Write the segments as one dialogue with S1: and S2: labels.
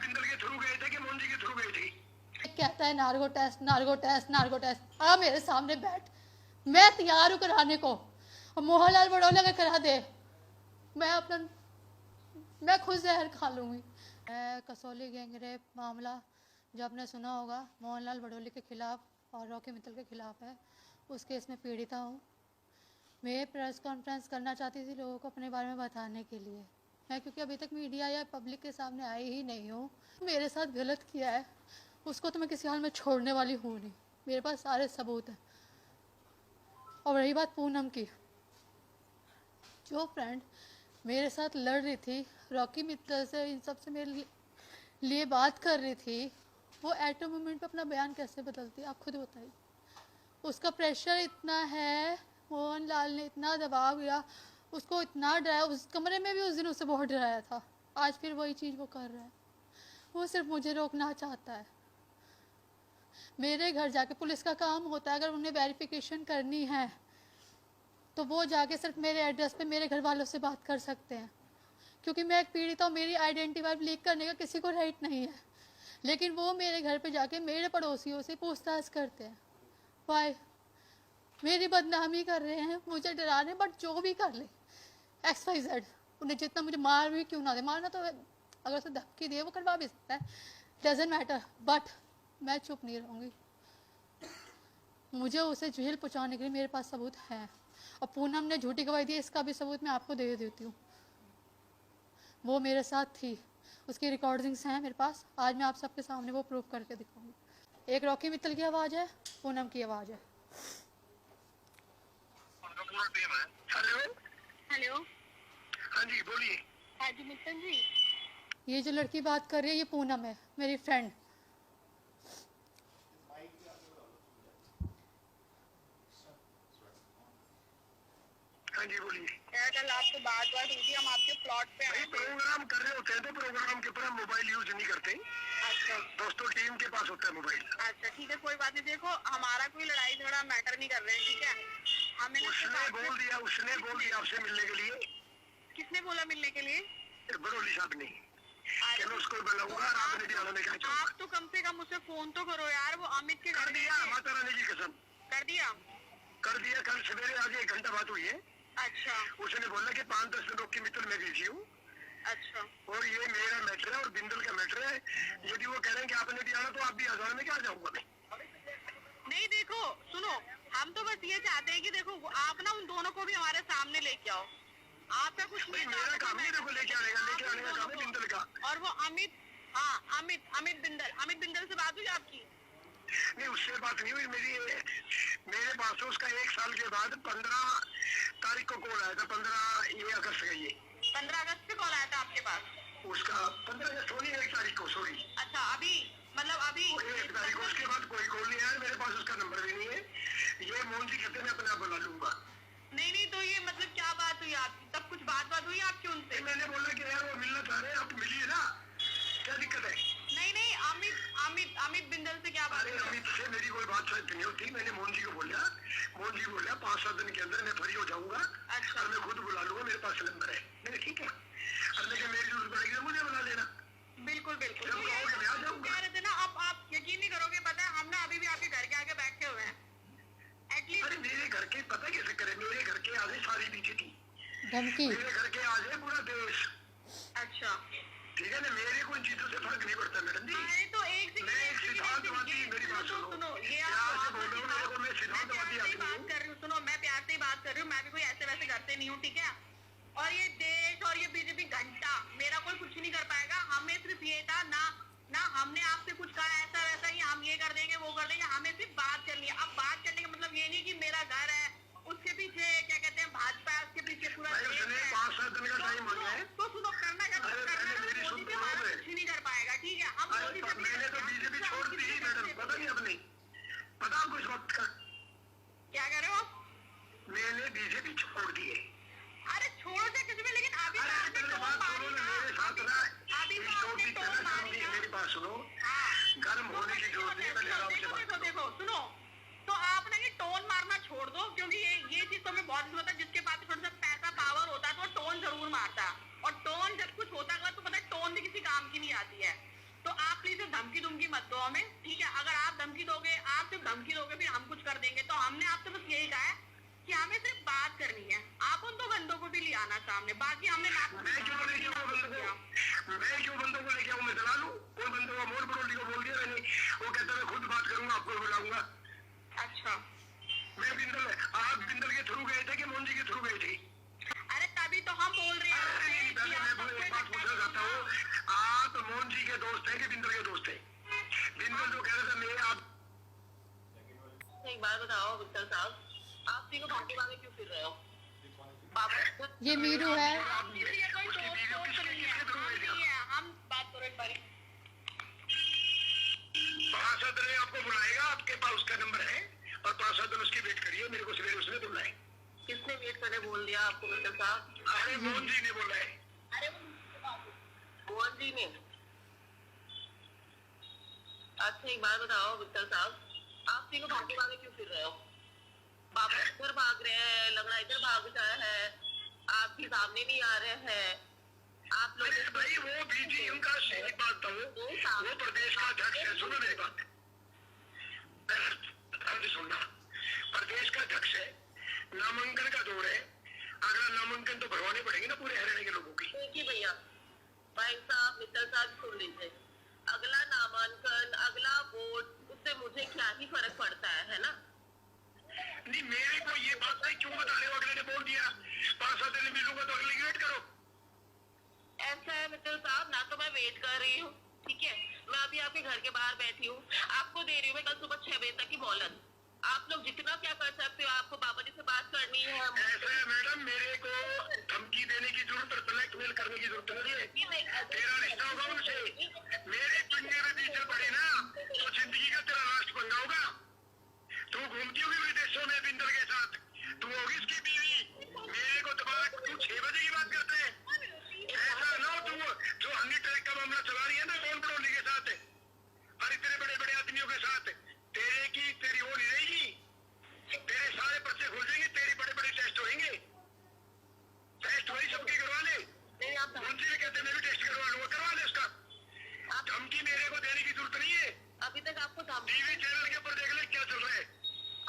S1: बिंदल के थ्रू गए थे कि मोदी के थ्रू गए थे?
S2: कहता है narco test, narco test, narco test. आ मेरे सामने बैठ, मैं तैयार हूँ कराने को। और मोहनलाल बड़ौला का करा दे, मैं खुद जहर खा लूँगी। कसौली गैंगरेप मामला जो आपने सुना होगा, मोहनलाल बड़ौली के खिलाफ और रॉकी मित्तल के खिलाफ है, उस केस में पीड़िता हूँ। मैं प्रेस कॉन्फ्रेंस करना चाहती थी लोगों को अपने बारे में बताने के लिए, मैं क्योंकि अभी तक मीडिया या पब्लिक के सामने आई ही नहीं हूँ। मेरे साथ गलत किया है उसको तो मैं किसी हाल में छोड़ने वाली हूँ नहीं, मेरे पास सारे सबूत हैं। और रही बात पूनम की, जो फ्रेंड मेरे साथ लड़ रही थी, रॉकी मित्तल से, इन सब से मेरे लिए बात कर रही थी, वो एट अ मोमेंट पे अपना बयान कैसे बदलती है आप खुद बताइए। उसका प्रेशर इतना है, मोहनलाल ने इतना दबाव दिया, उसको इतना डराया, उस कमरे में भी उस दिन उसे बहुत डराया था। आज फिर वही चीज़ वो कर रहा है, वो सिर्फ मुझे रोकना चाहता है। मेरे घर जाके पुलिस का काम होता है, अगर उन्हें वेरिफिकेशन करनी है तो वो जाके सिर्फ मेरे एड्रेस पे मेरे घर वालों से बात कर सकते हैं, क्योंकि मैं एक पीड़ित हूँ, मेरी आइडेंटिटी लीक करने का किसी को राइट नहीं है। लेकिन वो मेरे घर पे जाके मेरे पड़ोसियों से पूछताछ करते हैं। वाई? मेरी बदनामी कर रहे हैं, मुझे डरा रहे हैं, बट जो भी कर ले XYZ, उन्हें जितना मुझे मार भी क्यों ना दे, मारना तो अगर उसे धमकी दे वो करवा भी सकता है, डजेंट मैटर, बट मैं चुप नहीं रहूँगी। मुझे उसे जेल पहुँचाने के लिए मेरे पास सबूत हैं, और पूनम ने झूठी गवाही दी, इसका भी सबूत मैं आपको दे देती हूँ। वो मेरे साथ थी, उसकी रिकॉर्डिंग्स हैं मेरे पास, आज मैं आप सबके सामने वो प्रूफ करके दिखाऊंगी। एक रॉकी मित्तल की आवाज़ है, पूनम की आवाज़ है।
S1: हेलो
S3: हेलो,
S1: हाँ जी बोलिए।
S3: हाँ जी मित्तल जी।
S2: ये जो लड़की बात कर रही है ये पूनम है, मेरी फ्रेंड।
S1: हाँ जी बोलिए।
S3: यार कल आपसे बात हुई थी, हम आपके प्लॉट पे आए थे।
S1: प्रोग्राम कर रहे होते हैं तो प्रोग्राम के ऊपर हम मोबाइल यूज नहीं करते।
S3: अच्छा
S1: दोस्तों टीम के पास होता है मोबाइल।
S3: अच्छा ठीक है, कोई बात नहीं। देखो हमारा कोई लड़ाई झगड़ा मैटर नहीं कर रहे हैं, ठीक है। हमें ना
S1: उसने बोल दिया आपसे मिलने के लिए।
S3: किसने बोला मिलने के लिए?
S1: बड़ौली साहब ने कि मैं उसको बुलाऊंगा, आपने भी आने का चाहा।
S3: आप तो कम से कम उसे फोन तो करो यार, वो अमित के
S1: कर
S3: घर
S1: दिया, माता रानी की कसम
S3: कर दिया।
S1: कल सवेरे आज 1 घंटा बात हुई है।
S3: अच्छा
S1: उसने बोला कि 5-10 दिनों की मित्तल में बिजी हूँ,
S3: अच्छा
S1: और ये मेरा मैटर है और बिंदल का मैटर है। यदि वो कह रहे हैं कि आपने भी आना तो आप भी आ जाओ, मैं क्या जाऊंगा मैं।
S3: नहीं देखो सुनो, हम तो बस ये चाहते हैं कि देखो आप ना उन दोनों को भी हमारे सामने लेके आओ। आपका कुछ नहीं,
S1: मेरा काम नहीं देखो लेके आने का काम है बिंदल का।
S3: और वो अमित, हाँ अमित बिंदल से बात हुई आपकी?
S1: नहीं उससे बात नहीं हुई मेरे पास उसका 1 साल के बाद 15 तारीख को कॉल आया था। 15 अगस्त का, ये
S3: 15 अगस्त से कॉल आया था आपके पास?
S1: उसका 15 अगस्त होनी 1 तारीख को, सॉरी।
S3: अच्छा अभी मतलब अभी
S1: 1 तारीख को, उसके बाद कोई कॉल नहीं आया, मेरे पास उसका नंबर भी नहीं है। ये मोहन जी कहते मैं अपने आप बुला लूंगा।
S3: नहीं तो ये मतलब क्या बात हुई आपकी? तब कुछ बात हुई आपकी उनसे?
S1: मैंने बोला कि यार वो मिलना चाह रहे हैं, आप मिलिए ना, क्या दिक्कत है।
S3: नहीं अमित बिंदल से क्या बात?
S1: अरे अमित से मेरी कोई बात शायद नहीं होती। मैंने मोहन जी को बोला, मोहन जी बोला 5-7 दिन के अंदर मैं फ्री हो जाऊंगा।
S3: अच्छा
S1: और मैं खुद बुला लूंगा, मेरे पास नंबर है। मैंने ठीक है, अब लेकिन मेरी जरूरत पड़ेगी तो मुझे बुला लेना।
S3: बिल्कुल बिल्कुल
S1: जब कहोगे मैं आ जाऊंगा।
S3: कह रहे थे ना, आप यकीन नहीं करोगे, पता है हम ना अभी भी आपके घर के आगे बैठे हुए हैं। एटलीस्ट
S1: अरे मेरे घर के पता कैसे करे, मेरे घर के आगे सारी बीजेपी,
S2: धमकी।
S1: मेरे घर के आगे पूरा देश।
S3: अच्छा
S1: ठीक है ना, मेरे को इन चीजों से फर्क नहीं पड़ता मैडम जी।
S3: अरे तो
S1: मैं एक सिद्धांतवादी, मेरी बात सुनो,
S3: ये
S1: प्यार से बोल रहा हूँ, मेरे को मैं सिद्धांतवादी आदमी हूँ।
S3: बात कर रही हूँ, सुनो मैं प्यार से ही बात कर रही हूँ, मैं भी कोई ऐसे वैसे करते नहीं हूँ, ठीक है। और ये देश और ये बीजेपी घंटा मेरा कोई कुछ नहीं कर पाएगा। हमें सिर्फ ये था ना हमने आपसे कुछ कहा ऐसा वैसा ही हम ये कर देंगे वो कर देंगे, हमें सिर्फ बात करनी है। अब बात करने का मतलब ये नहीं कि मेरा घर है उसके पीछे क्या कहते हैं भाजपा है, उसके पीछे पूरा देश है।
S1: 5-7 दिन का टाइम मांगा है।
S3: तो सुनो करना क्या मोदी भी हमारा कुछ नहीं कर पाएगा, ठीक है। हम मोदी से
S1: मैंने तो बीजेपी छोड़ दी मैडम, पता नहीं अपनी, पता आपको इस वक्त का।
S3: क्या कह रहे हो आप?
S1: मैंने बीजेपी छोड़ दी है।
S3: अरे छोड़ो से कुछ भी, लेकिन अभी
S1: अरे
S3: आपने
S1: मेरे
S3: टोन
S1: बात
S3: मारी
S1: सुनो
S3: ना,
S1: ना, मेरे साथ ना
S3: अभी
S1: इस
S3: तो
S1: टोन
S3: आपने
S1: की
S3: टोन
S1: तरह
S3: मारी ना।
S1: मेरी बात सुनो,
S3: हाँ
S1: गर्म होने की जरूरत नहीं है, पहले आराम से बात
S3: देखो
S1: करो।
S3: देखो सुनो, तो आप ना ये टोन मारना छोड़ दो, क्योंकि ये चीज तो हमें बहुत होता है। जिसके पास थोड़ा सा पैसा पावर होता है तो वो टोन जरूर मारता है, और टोन जब कुछ होता है तो पता है टोन भी किसी काम की नहीं आती है। तो आप प्लीज धमकी दुमकी मत दो हमें, ठीक है? अगर आप धमकी दोगे, आप सिर्फ धमकी दोगे फिर हम कुछ कर देंगे, तो हमने आपसे बस यही कहा है कि हमें सिर्फ बात करनी है। आप उन 2 बंदों को भी ले आना सामने, बाकी हमने
S1: मैं क्यों लेके आऊं बंदों को लेके आऊं? मैं चला लूं? कोई बंदों को मोड़ बड़ोली को बोल दिया मैंने, वो कहता मैं खुद बात करूंगा, आपको बुलाऊंगा।
S3: अच्छा,
S1: मैं आप बिंदल के थ्रू गए थे कि मोहन जी के थ्रू गए थे?
S3: अरे तभी तो हम बोल रहे हैं कि आप
S1: मैं एक बात पूछना चाहता हूँ, आप मोहन जी के दोस्त हैं कि बिंदल के दोस्त हैं? बिंदल जो कह रहा था मैं आप
S3: एक बात बताओ विक्टर साहब, आप तीनों भागे भागे क्यों फिर रहे हो?
S2: ये मीरू है।
S3: हम बात करो एक बारी।
S1: पार्षद ने आपको बुलाएगा, आपके पास उसका नंबर है, और पार्षद ने उसकी वेट करिए, मेरे को सवेरे उसने बुलाए।
S3: किसने वेट करने बोल दिया आपको विक्टर साहब?
S1: अरे मोहन जी ने बोला है।
S3: अरे मोहन जी ने। अच्छा एक बात बताओ विक्टर साहब, आप तीनों भागे भागे क्यों फिर रहे हो? पापा इधर भाग रहे हैं, लंगड़ा इधर भाग रहा है, आपके सामने नहीं आ रहे हैं। आप लोग
S1: भाई वो बीजी उनका सही बात था, वो प्रदेश का अध्यक्ष है। सुनो मेरी बात, सुनना, प्रदेश का अध्यक्ष है, नामांकन का दौर है, अगला नामांकन तो भरवाने पड़ेंगे ना पूरे हरियाणा के लोगों की।
S3: देखिए भैया, भाई साहब मित्तल साहब सुन लीजिए, अगला नामांकन, अगला वोट, उससे मुझे क्या ही फर्क पड़ता है ना?
S1: नहीं, मेरे को ये बात नहीं क्यों बता रहे हो? अगले ने बोल दिया 5-7 दिन मिलूंगा, तो अगले की वेट करो।
S3: ऐसा है मित्तल साहब, ना तो मैं वेट कर रही हूँ, ठीक है? मैं अभी आपके घर के बाहर बैठी हूँ, आपको दे रही हूँ मैं कल सुबह 6 बजे तक की मोहलत। आप लोग जितना क्या कर सकते हो, आपको बाबा जी से बात करनी है।
S1: ऐसा है मैडम, मेरे को धमकी देने की जरूरत और ब्लैकमेल करने की जरूरत नहीं है। तेरा रिश्ता होगा उनसे, मेरे पंगे में बीच पड़े ना तो जिंदगी का तेरा लास्ट पंगा होगा। तू घूमती होगी विदेशों में बिंदल के साथ, तू होगी इसकी बीवी, मेरे को दोबारा तू 6 बजे की बात करते हैं। ऐसा ना हो तू जो हनी ट्रैक का मामला चला रही है ना मोहन बड़ोली के साथ और इतने बड़े बड़े आदमियों के साथ, तेरी वो नहीं रहेगी, तेरे सारे पर्चे खुल जाएंगे, तेरी बड़े बड़े टेस्ट होंगे। टेस्ट वही सबके करवा ले, मुंशी ने कहते मैं भी टेस्ट करवा लूंगा, करवा ले उसका। धमकी मेरे को देने की जरूरत नहीं है।
S3: अभी तक आपको
S1: टीवी चैनल के ऊपर देख ले क्या चल रहा है।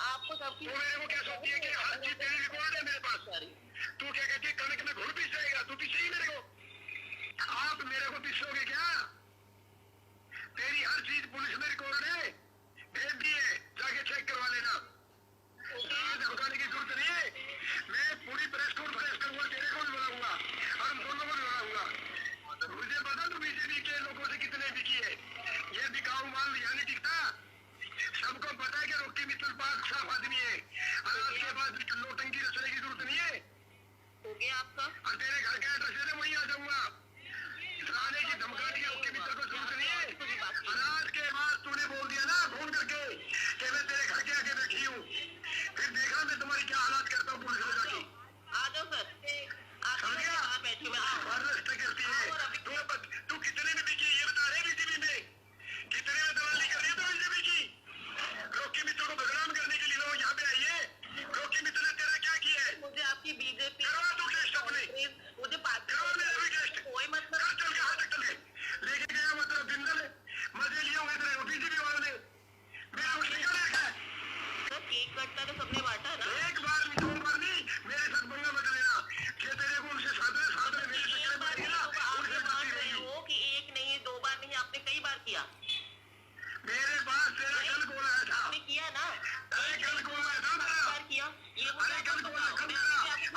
S3: आपको धमकी
S1: तो मेरे को क्या सोचती है कि हर चीज तेरी रिकॉर्ड है मेरे पास। तू क्या कहती है कनक में घुल पीस जाएगा, तू पीछे मेरे को, आप मेरे को पीछोगे क्या? तेरी हर चीज पुलिस में रिकॉर्ड है, भेज दिए, जाके चेक करवा लेना। धमकाने की जरूरत नहीं है। मैं पूरी प्रेस कॉन्फ्रेंस करूंगा, तेरे को भी बुलाऊंगा और हम दोनों को भी बुलाऊंगा। मुझे पता तू बीजेपी के लोगों से कितने बिकी है, ये बिकाऊ माल यहाँ नहीं टिकता। सबको पता है कि रॉकी मित्तल पाक साफ आदमी है, और उसके बाद नोटंकी रचने की जरूरत नहीं है।
S3: हो गया आपका?
S1: और तेरे घर का एड्रेस दे, वहीं आ जाऊंगा। थाने की धमकाने की रॉकी मित्तल को जरूरत नहीं है। और आज के बाद तूने बोल दिया ना फोन करके कि मैं तेरे घर के आगे बैठी हूँ, फिर देखा मैं तुम्हारी क्या हालात करता हूँ पुलिस में जाके।
S3: आ जाओ सर, आप बैठो, मैं
S1: बर्दाश्त करती है। तू कितने में बिकी ये बता रहे बीजेपी में, कितने में दलाली कर रही है तो बीजेपी की? रॉकी मित्तल को बदनाम करने के लिए लोग यहाँ पे आई है। रॉकी मित्तल ने तेरा क्या किया है?
S3: मुझे आपकी बीजेपी
S1: करवा तू टेस्ट अपने,
S3: मुझे पार्टी
S1: करवा मेरा भी टेस्ट।
S3: कोई मतलब
S1: कल चल के हाथ तक चल के लेके गया मतलब बिंदल मजे लिए होंगे तेरे बीजेपी वालों ने, मेरा कुछ निकल रखा है।
S3: तो केक कटता तो सबने बांटा ना।
S1: एक बार नहीं, 2 बार नहीं, मेरे साथ पंगा मत लेना कि तेरे को उनसे साधने मेरे चक्कर में पड़ गया ना, उनसे बात रही
S3: हो कि एक नहीं 2 बार नहीं, आपने कई बार किया।
S1: मेरे पास तेरा कल कॉल आया था।
S3: आपने किया ना,
S1: अरे कल कॉल आया था मेरा,
S3: बार किया। ये
S1: अरे कल कॉल आया मेरा,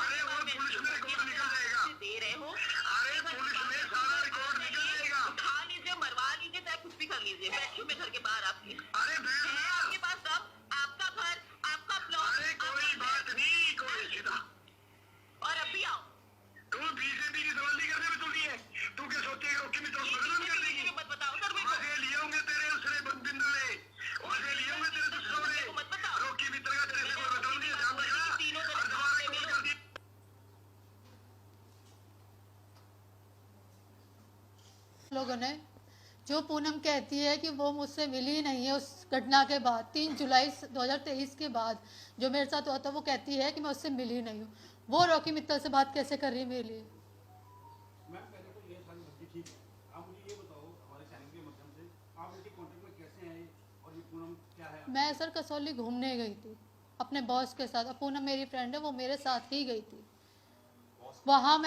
S1: अरे वो पुलिस में रिकॉर्ड निकल जाएगा।
S3: दे रहे हो,
S1: अरे पुलिस में सारा रिकॉर्ड निकल जाएगा।
S3: उठा लीजिए, मरवा लीजिए, चाहे कुछ भी कर लीजिए, बैठिए मैं घर के बाहर आपकी।
S1: अरे बैठ
S3: है
S1: ना,
S3: आपके पास सब, आपका घर, आपका प्लॉट।
S1: अरे कोई बात नहीं, कोई सीधा।
S3: और अभी आओ।
S1: तू बीजेपी की दलाली करने में तुली है, तू क्या सोचती है कि मैं तो बदनाम कर देगी?
S3: मत बताओ सर मेरे को।
S1: मजे लिए होंगे तेरे उसने बिंदल ने, मजे लिए होंगे तेरे दुश्मनों ने।
S3: मत बताओ।
S1: रॉकी मित्तल का तेरे से कोई बदल नहीं है, ध्यान रखना। और दोबारा कॉल कर दी
S2: लोगों ने, जो पूनम कहती है कि वो मुझसे मिली ही नहीं है उस घटना के बाद, 3 जुलाई 2023 के बाद जो मेरे साथ हुआ था, वो कहती है कि मैं उससे मिली ही नहीं हूँ। वो रॉकी मित्तल से बात कैसे कर रही है मेरे लिए?
S4: मैम मेरे को ये सारी बातें ठीक है। आप मुझे ये बताओ, हमारे चैनल के माध्यम से
S2: मैं सर कसौली घूमने गई थी अपने बॉस के साथ। पूनम मेरी फ्रेंड है, वो मेरे साथ ही गई थी वहाँ।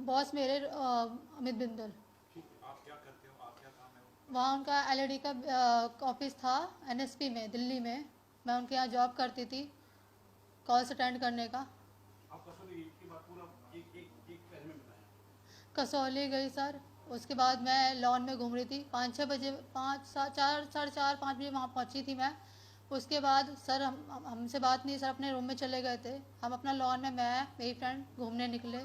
S2: बॉस मेरे अमित बिंदल। वहाँ उनका एलईडी का ऑफिस था एनएसपी में दिल्ली में। मैं उनके यहाँ जॉब करती थी कॉल्स अटेंड करने का। कसौली गई सर, उसके बाद मैं लॉन में घूम रही थी 5-6 बजे, 4:30 बजे वहाँ पहुँची थी मैं। उसके बाद सर हमसे बात नहीं, सर अपने रूम में चले गए थे। हम अपना लॉन में, मैं मेरी फ्रेंड घूमने निकले।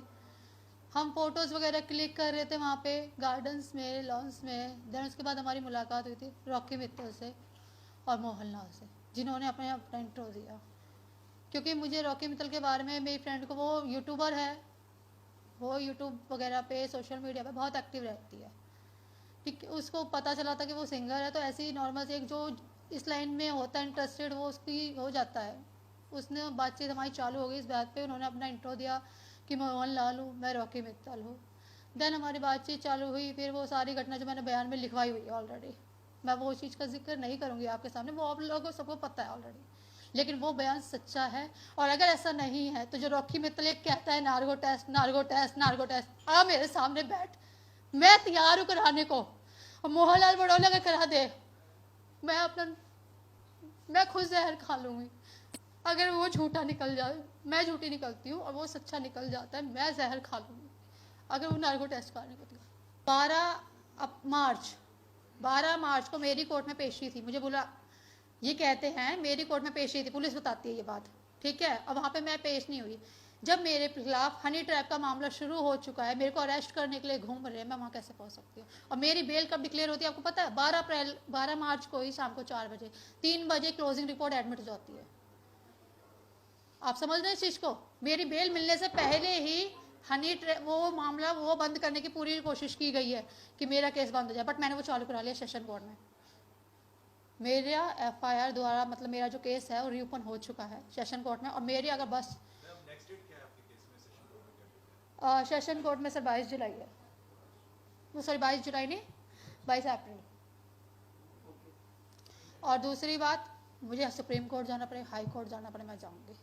S2: हम फ़ोटोज़ वगैरह क्लिक कर रहे थे वहाँ पे गार्डन्स में, लॉन्स में। देन उसके बाद हमारी मुलाकात हुई थी रॉकी मित्तल से और मोहनलाल से, जिन्होंने अपना इंट्रो दिया। क्योंकि मुझे रॉकी मित्तल के बारे में, मेरी फ्रेंड को, वो यूट्यूबर है, वो यूट्यूब वगैरह पे सोशल मीडिया पे बहुत एक्टिव रहती है। ठीक, उसको पता चला था कि वो सिंगर है, तो ऐसे ही नॉर्मल से एक जो इस लाइन में होता है इंटरेस्टेड, वो उसकी हो जाता है। उसने बातचीत हमारी चालू हो गई इस बात पे। उन्होंने अपना इंट्रो दिया कि मैं मोहनलाल हूँ, मैं रॉकी मित्तल हूँ। देन हमारी बातचीत चालू हुई। फिर वो सारी घटना जो मैंने बयान में लिखवाई हुई है ऑलरेडी, मैं वो चीज़ का जिक्र नहीं करूँगी आपके सामने, वो आप लोगों को सबको पता है ऑलरेडी। लेकिन वो बयान सच्चा है। और अगर ऐसा नहीं है तो जो रॉकी मित्तल एक कहता है नार्गो टेस्ट नार्गो टेस्ट नार्गो टेस्ट, आ मेरे सामने बैठ, मैं तैयार हूँ कराने को। और मोहनलाल बड़ौले अगर करा दे, मैं खुद जहर खा लूँगी। अगर वो झूठा निकल जाए, मैं झूठी निकलती हूँ और वो सच्चा निकल जाता है, मैं जहर खा लूँगी अगर वो नार्गो टेस्ट कराने को। 12 मार्च को मेरी कोर्ट में पेशी थी। मुझे बोला, ये कहते हैं मेरी कोर्ट में पेशी थी, पुलिस बताती है ये बात, ठीक है। अब वहाँ पे मैं पेश नहीं हुई। जब मेरे खिलाफ हनी ट्रैप का मामला शुरू हो चुका है, मेरे को अरेस्ट करने के लिए घूम रहे हैं, मैं वहाँ कैसे पहुँच सकती हूँ? और मेरी बेल कब डिक्लेयर होती है आपको पता है? 12 मार्च को ही शाम को 4 बजे, 3 बजे क्लोजिंग रिपोर्ट एडमिट हो जाती है। आप समझ रहे हैं इस चीज़ को? मेरी बेल मिलने से पहले ही वो मामला वो बंद करने की पूरी कोशिश की गई है कि मेरा केस बंद हो जाए, बट मैंने वो चालू करा लिया सेशन कोर्ट में। मेरा एफआईआर द्वारा, मतलब मेरा जो केस है वो रीओपन हो चुका है सेशन कोर्ट में। और मेरी अगर बस सेशन कोर्ट में सर 22 जुलाई है, वो सॉरी 22 जुलाई नहीं, 22 अप्रैल। और दूसरी बात, मुझे सुप्रीम कोर्ट जाना पड़े, हाई कोर्ट जाना पड़े, मैं जाऊँगी।